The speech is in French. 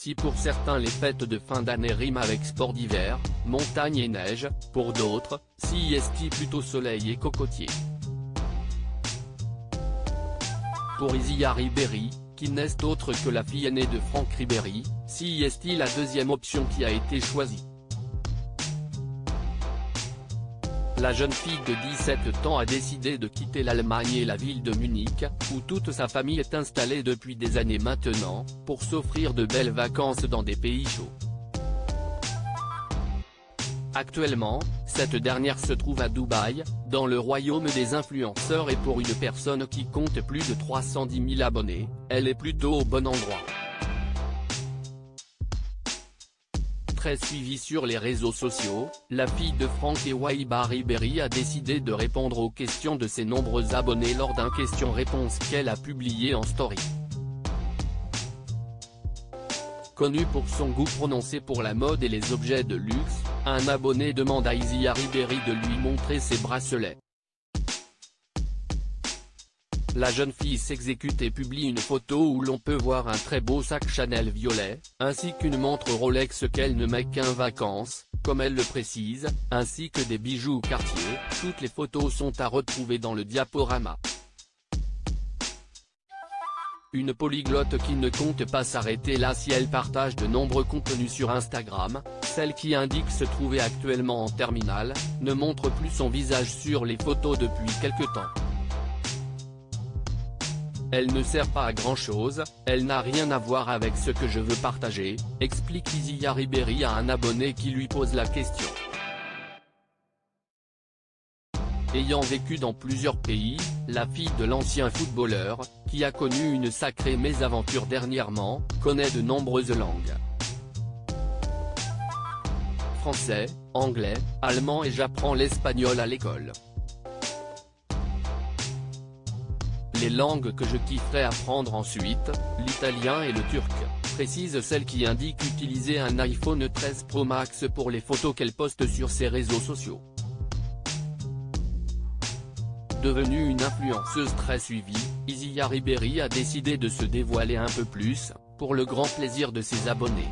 Si pour certains les fêtes de fin d'année riment avec sport d'hiver, montagne et neige, pour d'autres, siesti plutôt soleil et cocotier. Pour Isia Ribéry, qui n'est autre que la fille aînée de Franck Ribéry, siesti la deuxième option qui a été choisie. La jeune fille de 17 ans a décidé de quitter l'Allemagne et la ville de Munich, où toute sa famille est installée depuis des années maintenant, pour s'offrir de belles vacances dans des pays chauds. Actuellement, cette dernière se trouve à Dubaï, dans le royaume des influenceurs, et pour une personne qui compte plus de 310 000 abonnés, elle est plutôt au bon endroit. Très suivie sur les réseaux sociaux, la fille de Franck et Waiba Ribéry a décidé de répondre aux questions de ses nombreux abonnés lors d'un question-réponse qu'elle a publié en story. Connue pour son goût prononcé pour la mode et les objets de luxe, un abonné demande à Isia Ribéry de lui montrer ses bracelets. La jeune fille s'exécute et publie une photo où l'on peut voir un très beau sac Chanel violet, ainsi qu'une montre Rolex qu'elle ne met qu'en vacances, comme elle le précise, ainsi que des bijoux Cartier. Toutes les photos sont à retrouver dans le diaporama. Une polyglotte qui ne compte pas s'arrêter là si elle partage de nombreux contenus sur Instagram, celle qui indique se trouver actuellement en terminale, ne montre plus son visage sur les photos depuis quelque temps. Elle ne sert pas à grand chose, elle n'a rien à voir avec ce que je veux partager, explique Isia Ribéry à un abonné qui lui pose la question. Ayant vécu dans plusieurs pays, la fille de l'ancien footballeur, qui a connu une sacrée mésaventure dernièrement, connaît de nombreuses langues. Français, anglais, allemand et j'apprends l'espagnol à l'école. Les langues que je kifferais apprendre ensuite, l'italien et le turc, précise celle qui indique utiliser un iPhone 13 Pro Max pour les photos qu'elle poste sur ses réseaux sociaux. Devenue une influenceuse très suivie, Isia Ribéry a décidé de se dévoiler un peu plus, pour le grand plaisir de ses abonnés.